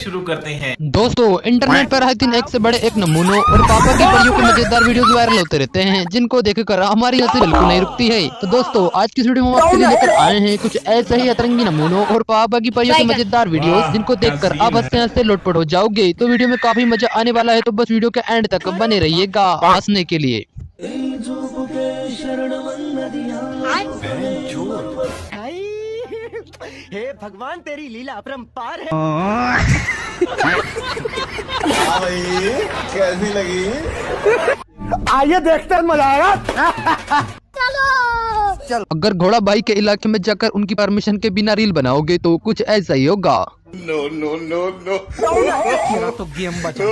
शुरू करते हैं। दोस्तों, इंटरनेट पर हर दिन एक से बड़े एक नमूनों और पापा की परियों के मजेदार वीडियोस वायरल होते रहते हैं, जिनको देखकर हमारी हंसी बिल्कुल नहीं रुकती है। तो दोस्तों, आज की वीडियो में हम आपके लिए लेकर आए हैं कुछ ऐसे ही अतरंगी नमूनों और पापा की परियों के मजेदार वीडियोस, जिनको देखकर आप हंसते हंसते लोटपोट हो जाओगे। तो वीडियो में काफी मजा आने वाला है, तो बस वीडियो के एंड तक बने रहिएगा हंसने के लिए। हे भगवान, तेरी लीला अपरंपार है। कैसी लगी? आइए देखते हैं, मजा आएगा। चलो। अगर घोड़ा भाई के इलाके में जाकर उनकी परमिशन के बिना रील बनाओगे तो कुछ ऐसा ही होगा। No no no no. मेरा तो गेम बचा।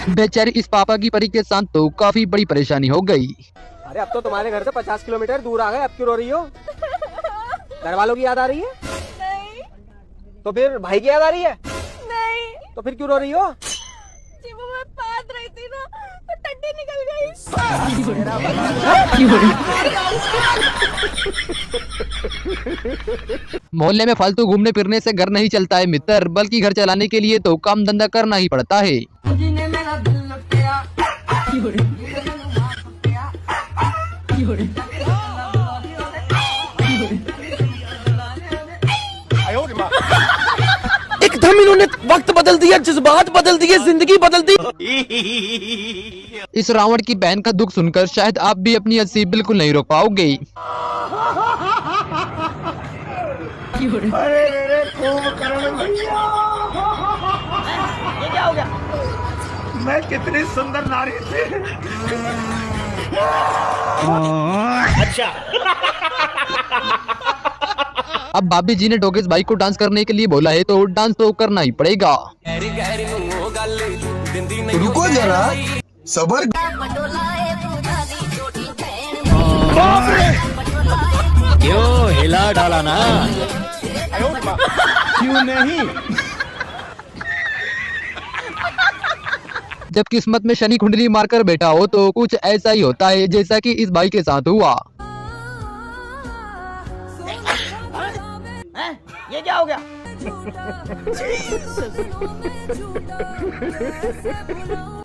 बेचारी इस पापा की परी के साथ तो काफी बड़ी परेशानी हो गई। अरे अब तो तुम्हारे घर से 50 किलोमीटर दूर आ गए, अब क्यों रो रही हो? घर वालों की याद आ रही है? नहीं। तो फिर भाई की याद आ रही है? नहीं। तो फिर क्यों रो रही हो? जी वो मैं पाद रही थी ना, तो टट्टी निकल गई। मोहल्ले में फालतू घूमने फिरने से घर नहीं चलता है मित्र, बल्कि घर चलाने के लिए तो काम धंधा करना ही पड़ता है। एकदम इन्होंने वक्त बदल दिया, जज्बात बदल दिए, जिंदगी बदल दी। इस रावण की बहन का दुख सुनकर शायद आप भी अपनी हंसी बिल्कुल नहीं रोक पाओगे। अरे मेरे कुंभकर्ण भैया, ये क्या हो गया? मैं कितनी सुंदर नारी थी। अच्छा। अब भाभी जी ने डोगेश भाई को डांस करने के लिए बोला है, तो डांस तो करना ही पड़ेगा। रुको जरा, सबर। क्यों हिला डाला ना? क्यों नहीं? जब किस्मत में शनि कुंडली मारकर बैठा हो तो कुछ ऐसा ही होता है, जैसा कि इस भाई के साथ हुआ। ये क्या हो गया?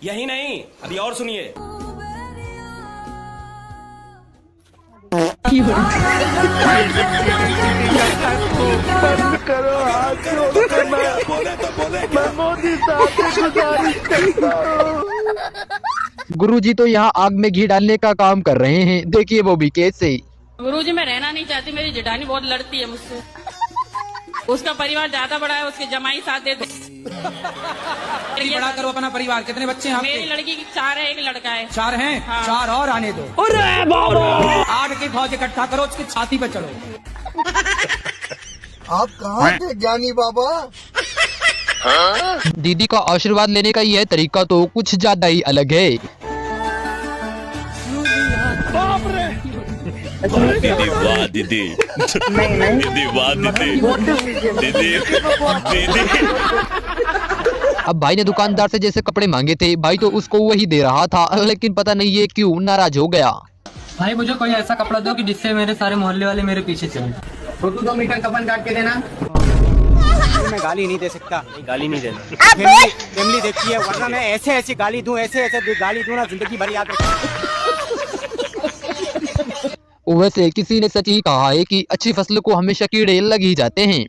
यही नहीं, अभी और सुनिए। करो हाथ जोड़कर, मैं मोदी साहब से गुजारिश करता हूँ। गुरुजी तो यहाँ आग में घी डालने का काम कर रहे हैं, देखिए वो भी कैसे। गुरुजी, मैं रहना नहीं चाहती, मेरी जेठानी बहुत लड़ती है मुझसे। उसका परिवार ज्यादा बड़ा है, उसके जमाई साथ दे दो। बड़ा करो अपना परिवार। कितने बच्चे हैं? मेरी लड़की की 4 है, एक लड़का है। 4 हैं? हाँ। 4 और आने दो। अरे बाबा! 8 की फौज इकट्ठा करो, उसकी छाती पे चढ़ो। आप कहाँ थे ज्ञानी बाबा? दीदी का आशीर्वाद लेने का यह तरीका तो कुछ ज्यादा ही अलग है। दीदी वाह दीदी, दीदी वाह दीदी, दीदी दीदी। अब भाई ने दुकानदार से जैसे कपड़े मांगे थे, भाई तो उसको वही दे रहा था, लेकिन पता नहीं ये क्यों नाराज हो गया। भाई मुझे कोई ऐसा कपड़ा दो कि जिससे मेरे सारे मोहल्ले वाले मेरे पीछे चले। तो 2 मीटर कफन काट के देना। मैं गाली नहीं दे सकता। गाली नहीं देना। फैमिली देखती है, वरना मैं ऐसे ऐसे गाली दूं, ऐसे ऐसे गाली दूं ना, जिंदगी भर याद रखूं। वैसे किसी ने सच ही कहा है कि अच्छी फसल को हमेशा कीड़े लग ही जाते हैं।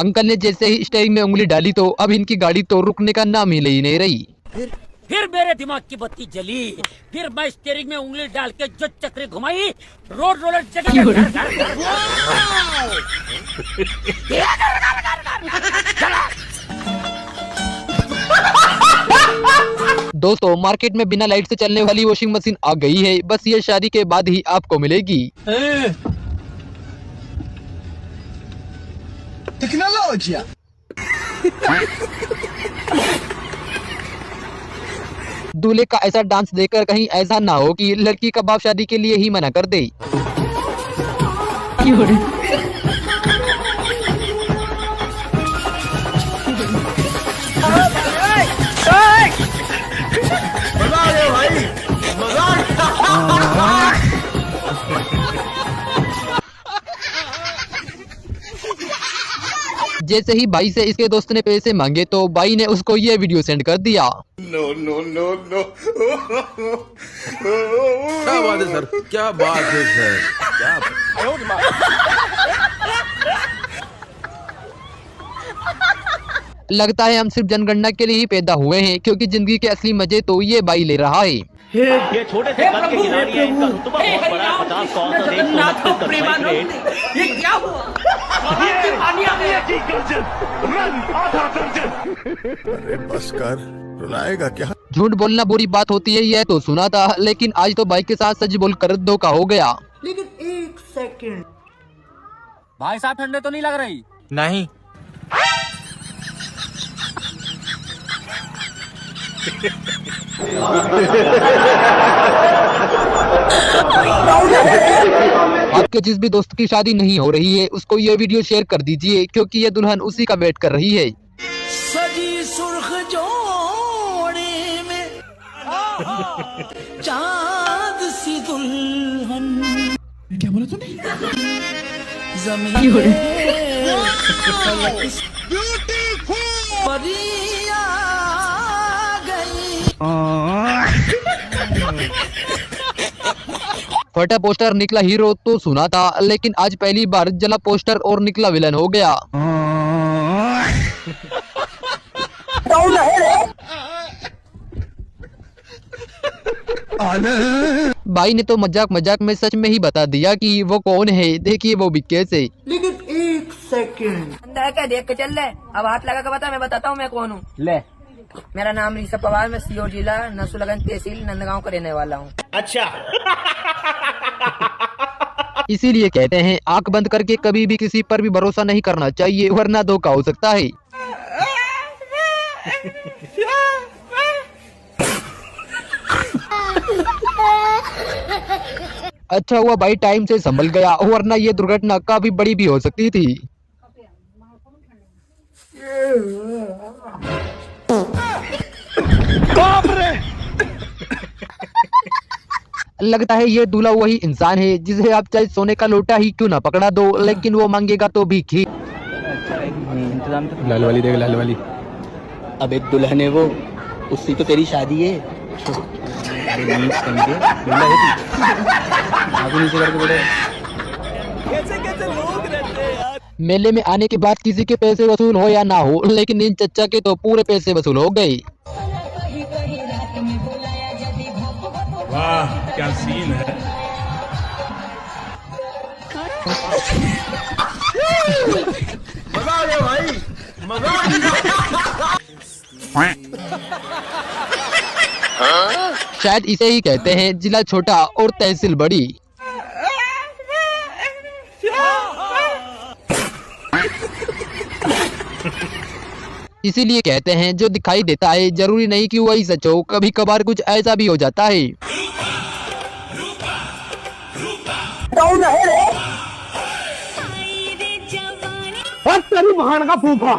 अंकल ने जैसे ही स्टीयरिंग में उंगली डाली तो अब इनकी गाड़ी तो रुकने का नाम ही ले नहीं रही। फिर मेरे दिमाग की बत्ती जली, फिर मैं स्टीयरिंग में उंगली डाल के जो चक्री घुमाई, रोड रोलर दोस्तों, मार्केट में बिना लाइट से चलने वाली वॉशिंग मशीन आ गई है, बस ये शादी के बाद ही आपको मिलेगी। टेक्नोलॉजी। दूल्हे का ऐसा डांस देखकर कहीं ऐसा ना हो कि लड़की का बाप शादी के लिए ही मना कर दे। जैसे ही भाई से इसके दोस्त ने पैसे मांगे तो भाई ने उसको ये वीडियो सेंड कर दिया। नो नो नो नो क्या बात है सर, क्या बात है सर, क्या लगता है हम सिर्फ जनगणना के लिए ही पैदा हुए हैं, क्योंकि जिंदगी के असली मजे तो ये भाई ले रहा है। ये छोटे से कद के खिलाड़ी है, इनका रुतबा बहुत बड़ा है, 50 100 ये क्या हुआ? अरे बस कर, रुलाएगा क्या? झूठ बोलना बुरी बात होती है यह तो सुना था, लेकिन आज तो भाई के साथ सच बोलकर धोखा हो गया। लेकिन एक सेकंड भाई साहब, ठंडे तो नहीं लग रही? नहीं। आपके जिस भी दोस्त की शादी नहीं हो रही है उसको ये वीडियो शेयर कर दीजिए, क्योंकि ये दुल्हन उसी का वेट कर रही है। सजी सुर्ख जोड़े में चांद सी दुल्हन। क्या बोला तूने? जमीन परिया गई। फटा पोस्टर निकला हीरो तो सुना था, लेकिन आज पहली बार जला पोस्टर और निकला विलन हो गया। भाई ने तो मजाक मजाक में सच में ही बता दिया कि वो कौन है, देखिए वो भी कैसे। लेकिन एक सेकंड क्या देख के चल ले, अब हाथ लगा के बता, मैं बताता हूँ मैं कौन हूँ। ले, मेरा नाम ऋषभ पवार, मैं सीहोर जिला नसुलगंज तहसील नंदगांव का रहने वाला हूँ। अच्छा। इसीलिए कहते हैं आंख बंद करके कभी भी किसी पर भी भरोसा नहीं करना चाहिए, वरना धोखा हो सकता है। अच्छा हुआ भाई टाइम से संभल गया, वरना ये दुर्घटना काफी बड़ी भी हो सकती थी। लगता है ये दूल्हा वही इंसान है जिसे आप चाहे सोने का लोटा ही क्यों ना पकड़ा दो, लेकिन वो मांगेगा तो भी खीर। लाल वाली देख, लाल वाली। अब एक दुल्हन है वो, उससे तो तेरी शादी है। कैसे लोग रहते हैं यार। मेले में आने के बाद किसी के पैसे वसूल हो या ना हो, लेकिन इन चच्चा के तो पूरे पैसे वसूल हो गए। वाह क्या सीन है। मजा आ गया भाई, मजा आ गया। शायद इसे ही कहते हैं जिला छोटा और तहसील बड़ी। इसीलिए कहते हैं जो दिखाई देता है जरूरी नहीं कि वही सच हो, कभी कभार कुछ ऐसा भी हो जाता है। तेरी बहन का फूफा।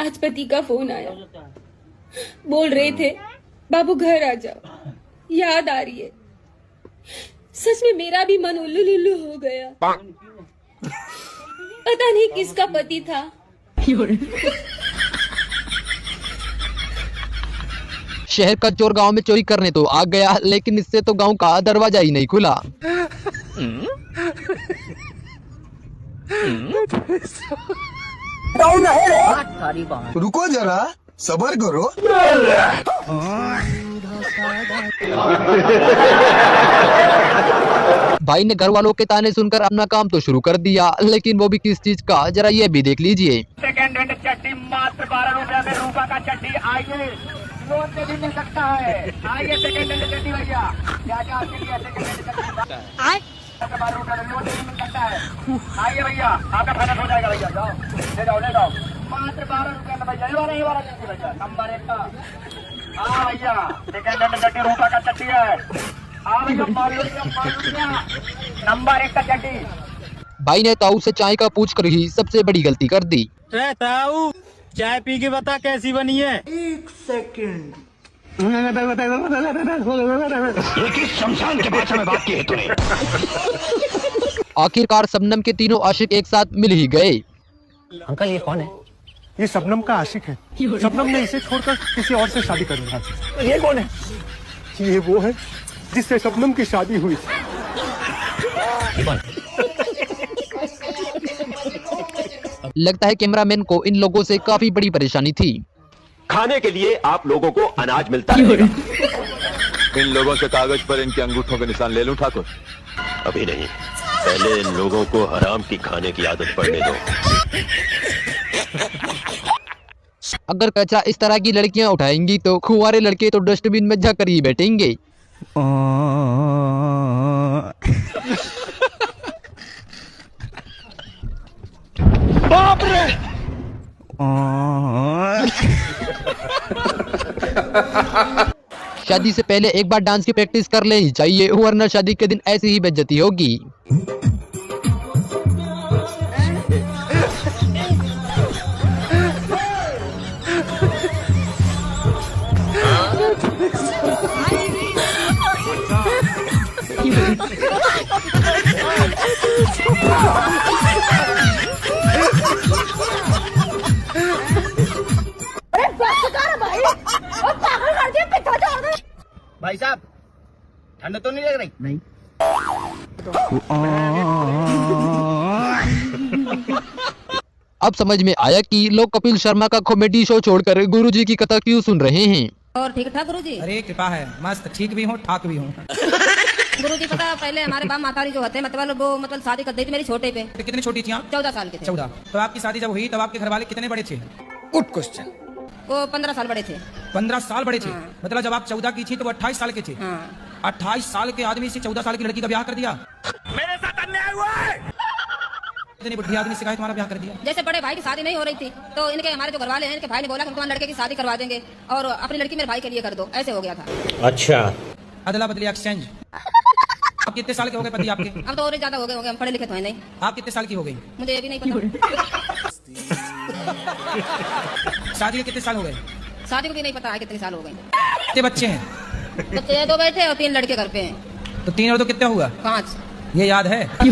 आज पति का फोन आया, बोल रहे थे बाबू घर आ जाओ, याद आ रही है। सच में मेरा भी मन उल्लू लुल्लू हो गया। पता नहीं किसका पति था। शहर का चोर गांव में चोरी करने तो आ गया, लेकिन इससे तो गांव का दरवाजा ही नहीं खुला। रुको जरा, सबर करो। भाई ने घर वालों के ताने सुनकर अपना काम तो शुरू कर दिया, लेकिन वो भी किस चीज का, जरा ये भी देख लीजिए। सेकेंड हैंड चड्डी मात्र 12 रुपया में रूपा का चड्डी, आइए लोन पे भी मिल सकता है। आइए सेकेंड हैंड चड्डी भैया, क्या क्या आपके लिए सेकेंड हैंड चड्डी। आइए भैया, आपका फाइनल हो जाएगा भैया, जाओ ले जाओ ले जाओ। मात्र 12 रुपया में भैया, ये वाला भैया नंबर 1 का। हाँ भैया, सेकंड हैंड चट्टी रूपा का चट्टी है। हाँ भैया, नंबर 1 का चट्टी। भाई ने ताऊ से चाय का पूछ कर ही सबसे बड़ी गलती कर दी। ताऊ चाय पी के बता कैसी बनी है। 1 सेकंड। शमशान के भाषा में बात की है तूने। आखिरकार शबनम के तीनों आशिक एक साथ मिल ही गए। अंकल ये कौन है? ये शबनम का आशिक है। शबनम ने इसे छोड़कर किसी और से शादी कर लिया। ये कौन है? ये वो है जिससे शबनम की शादी हुई। लगता है कैमरामैन को इन लोगों से काफी बड़ी परेशानी थी। खाने के लिए आप लोगों को अनाज मिलता है। इन लोगों से कागज पर इनके अंगूठों के निशान ले लूं ठाकुर? अभी नहीं, पहले इन लोगों को हराम की खाने की आदत पड़ने दो। अगर कचरा इस तरह की लड़कियां उठाएंगी तो खुआरे लड़के तो डस्टबिन में जाकर ही बैठेंगे। बाप रे! शादी से पहले एक बार डांस की प्रैक्टिस कर लेनी चाहिए, वरना शादी के दिन ऐसी ही बेइज्जती होगी। भाई साहब ठंड तो नहीं लग रही? नहीं। अब समझ में आया कि लोग कपिल शर्मा का कॉमेडी शो छोड़कर गुरुजी की कथा क्यों सुन रहे हैं। और ठीक ठाक गुरुजी? अरे कृपा है, मस्त ठीक भी हूँ ठाक भी हूँ। गुरुजी पता पहले हमारे बाप मातारी जो होते हैं मतलब शादी कर दी थी मेरी छोटे पे। तो कितनी छोटी थी आप? 14 साल के थे। 14। तो आपकी शादी जब हुई तब आपके घर वाले कितने बड़े थे? Good question. वो 15 साल बड़े थे। 15 साल बड़े थे? हाँ। मतलब जब आप 14 की थी तो वो 28 साल के थे। हाँ। 28 साल के आदमी से 14 साल की लड़की का ब्याह कर दिया। मेरे साथ अन्याय हुआ है। इतनी बुढ़ी आदमी से तुम्हारा ब्याह कर दिया। जैसे बड़े भाई की शादी नहीं हो रही थी तो इनके हमारे जो घरवाले हैं इनके भाई ने बोला कि तुम्हारे लड़के की शादी करवा देंगे और अपनी लड़की मेरे भाई के लिए कर दो, ऐसे हो गया था। अच्छा, अदला बदली एक्सचेंज। आप कितने साल के हो गए पति आपके? अब तो और ज्यादा हो गए होंगे, हम पढ़े लिखे तो है नहीं। आप कितने साल की हो गई? मुझे ये भी नहीं पता। शादी के कितने साल हो गए? शादी को भी नहीं पता है कितने साल हो गए। कितने बच्चे हैं? बच्चे 2 बैठे और 3 लड़के घर पे हैं। तो 3 और 2 कितना हुआ? 5। ये याद है? सही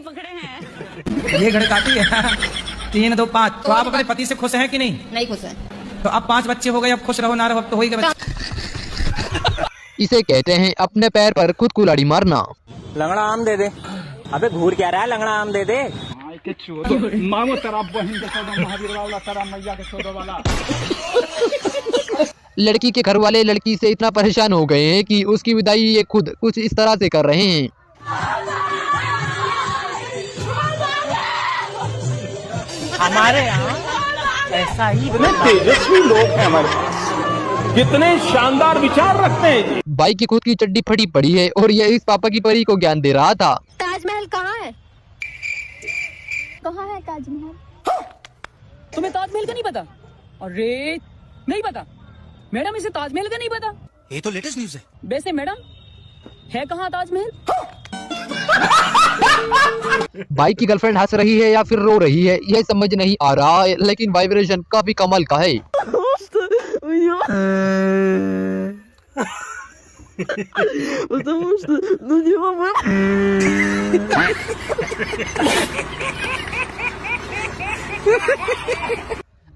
पकड़े हैं। ये घड़े काटी है। 3 2 5। तो आप अपने पति से खुश हैं कि नहीं? नहीं खुश है। तो अब 5 बच्चे हो गए, अब खुश रहो ना रहो, अब तो हो ही गए। इसे कहते हैं अपने पैर पर खुद कुल्हाड़ी मारना। लंगड़ा आम दे दे। अबे घूर क्या रहा है, लंगड़ा आम दे दे। मांगो तेरा बहन के सौदा, महावीर वाला तेरा मैया के सौदा वाला। लड़की के घर वाले लड़की से इतना परेशान हो गए हैं कि उसकी विदाई ये खुद कुछ इस तरह से कर रहे हैं। हमारे यहाँ ऐसा ही तेजस्वी लोग हैं हमारे पास, कितने शानदार विचार रखते हैं। भाई की खुद की चड्डी फटी पड़ी है और ये इस पापा की परी को ज्ञान दे रहा था। ताजमहल कहाँ है? कहाँ है ताजमहल? तुम्हें ताजमहल का नहीं पता? अरे नहीं पता मैडम, इसे ताजमहल का नहीं पता। ये तो लेटेस्ट न्यूज़ है। वैसे मैडम है कहाँ ताजमहल? भाई की गर्लफ्रेंड हंस रही है या फिर रो रही है यह समझ नहीं आ रहा है, लेकिन वाइब्रेशन काफी कमाल का है।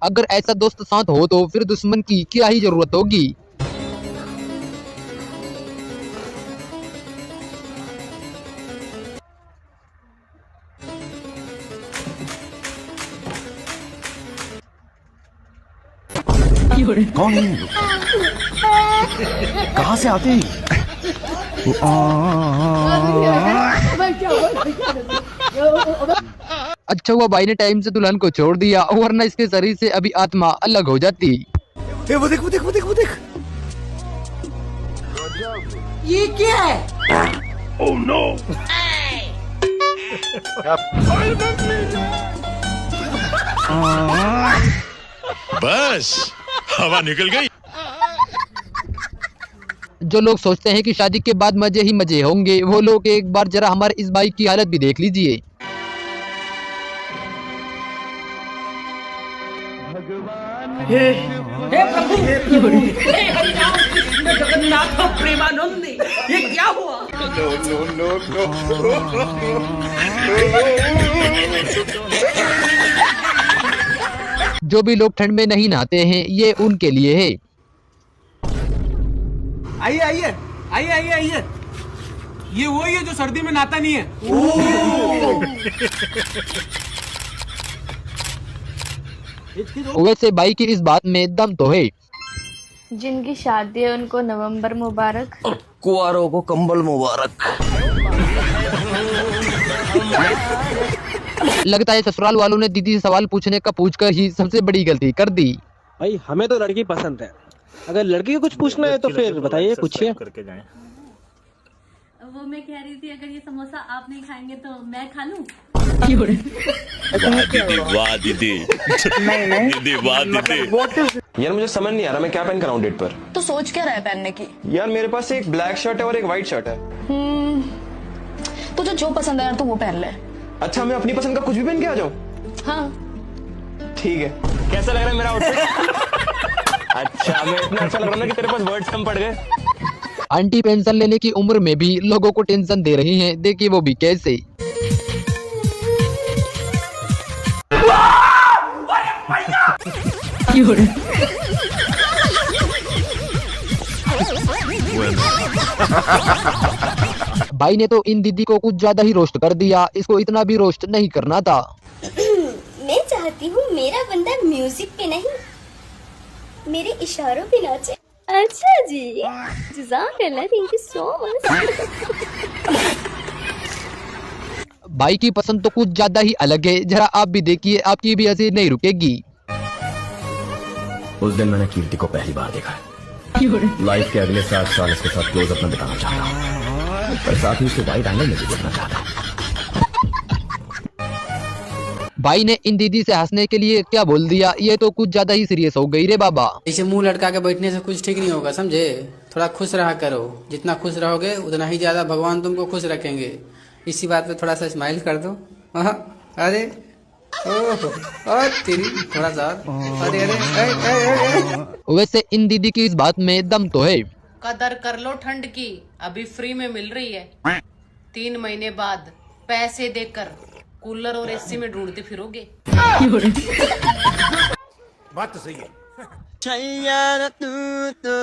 अगर ऐसा दोस्त साथ हो तो फिर दुश्मन की क्या ही जरूरत होगी। कौन है? कहाँ से आते हैं? अच्छा हुआ भाई ने टाइम से दुल्हन को छोड़ दिया, वरना इसके शरीर से अभी आत्मा अलग हो जाती। वो देख वो देख वो देख वो देख। ये क्या है? Oh no! बस हवा निकल गई। जो लोग सोचते हैं कि शादी के बाद मजे ही मजे होंगे, वो लोग एक बार जरा हमारे इस बाइक की हालत भी देख लीजिए। हे प्रभु, हे हरिनाम कृष्ण जगन्नाथ प्रेमानंद, ये क्या हुआ? जो भी लोग ठंड में नहीं नहाते हैं, ये उनके लिए है। आइए आइए आइए आइए आइए, ये वही है जो सर्दी में नहाता नहीं है। वैसे भाई की इस बात में दम तो है। जिनकी शादी है उनको नवंबर मुबारक, कुआरों को कंबल मुबारक। लगता है ससुराल वालों ने दीदी से सवाल पूछने का पूछकर ही सबसे बड़ी गलती कर दी। भाई हमें तो लड़की पसंद है, अगर लड़की को कुछ पूछना है तो फिर बताइए, पूछिए। वो मैं कह रही थी अगर ये समोसा आप नहीं खाएंगे तो मैं खा लूं। वाह दीदी, दीदी वाह दीदी। यार मुझे समझ नहीं आ रहा मैं क्या पहन कर आऊं डेट पर। तो सोच क्या रहा है पहनने की? यार मेरे पास एक ब्लैक शर्ट है और एक व्हाइट शर्ट है। तुझे जो पसंद है यार तू वो पहन ले। अच्छा मैं अपनी पसंद का कुछ भी पहन के आ जाऊं? हाँ ठीक है। कैसा लग रहा है मेरा आउटफिट? अच्छा मैं इतना अच्छा लग रहा था कि तेरे पास वर्ड्स कम पड़ गए। आंटी पेंशन लेने की उम्र में भी लोगों को टेंशन दे रही हैं, देखिए वो भी कैसे। भाई ने तो इन दीदी को कुछ ज्यादा ही रोस्ट कर दिया, इसको इतना भी रोस्ट नहीं करना था। मैं चाहती हूँ मेरा बंदा म्यूजिक पे नहीं मेरे इशारों पे नाचे। अच्छा जी, जज़ाकल्लाह, थैंक यू सो मच। भाई की पसंद तो कुछ ज्यादा ही अलग है, जरा आप भी देखिए, आपकी भी हंसी नहीं रुकेगी। उस दिन मैंने कीर्ति को पहली बार देखा है। लाइफ के अगले 7 साल इसके साथ क्लोज अप में बिताना चाहता हूँ, पर साथ ही उसके वाइड एंगल में भी देखना चाहता हूँ। भाई ने इन दीदी से हंसने के लिए क्या बोल दिया, ये तो कुछ ज्यादा ही सीरियस हो गई रे बाबा। इसे मुंह लटका के बैठने से कुछ ठीक नहीं होगा, समझे? थोड़ा खुश रहा करो, जितना खुश रहोगे उतना ही ज्यादा भगवान तुमको खुश रखेंगे। इसी बात पे थोड़ा सा स्माइल कर दो। अरे तेरी थोड़ा सा। अरे वैसे इन दीदी की इस बात में दम तो है। कदर कर लो ठंड की, अभी फ्री में मिल रही है। 3 महीने बाद पैसे देकर कूलर और एसी में ढूंढते फिरोगे। बात तो सही है। तू तो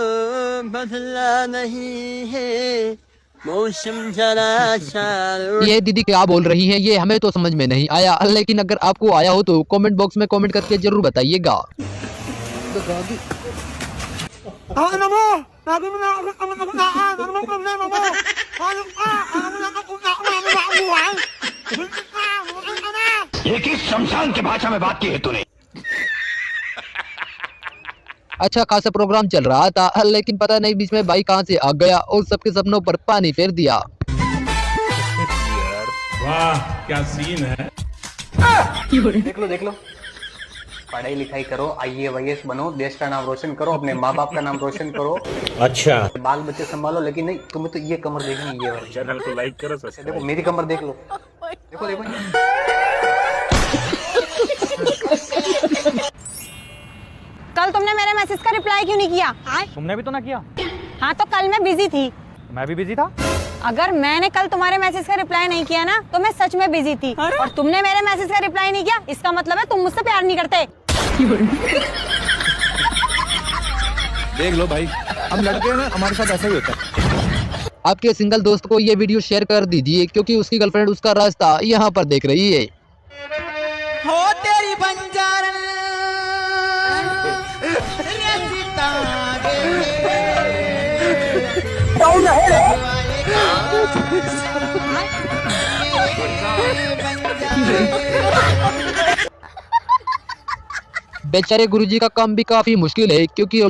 बदला नहीं है, मौसम जरा सा। ये दीदी क्या बोल रही हैं, ये हमें तो समझ में नहीं आया, लेकिन अगर आपको आया हो तो कमेंट बॉक्स में कमेंट करके जरूर बताइएगा। ये किस शमशान की भाषा में बात की है तूने? अच्छा खासा प्रोग्राम चल रहा था, लेकिन पता नहीं बीच में भाई कहां से आ गया और सबके सपनों पर पानी फेर दिया। वाह क्या सीन है। देख लो, पढ़ाई लिखाई करो, IAS बनो, देश का नाम रोशन करो, अपने माँ बाप का नाम रोशन करो। अच्छा बाल बच्चे संभालो, लेकिन नहीं, तुम्हें तो ये कमर देखनी, ये वाली। चैनल को लाइक करो। देखो मेरी कमर देख लो, देखो। कल तुमने मेरे मैसेज का रिप्लाई क्यों नहीं किया? तुमने भी तो ना किया। हाँ तो कल मैं बिजी थी। मैं भी बिजी था। अगर मैंने कल तुम्हारे मैसेज का रिप्लाई नहीं किया ना तो मैं सच में बिजी थी, और तुमने मेरे मैसेज का रिप्लाई नहीं किया, इसका मतलब है तुम मुझसे प्यार नहीं करते। देख लो भाई, हम लड़के ना, हमारे साथ ऐसा ही होता है। आपके सिंगल दोस्त को ये वीडियो शेयर कर दीजिए, क्योंकि उसकी गर्लफ्रेंड उसका रास्ता यहाँ पर देख रही है। हो तेरी बंजारा बेचारे गुरुजी का काम भी काफी मुश्किल है, क्योंकि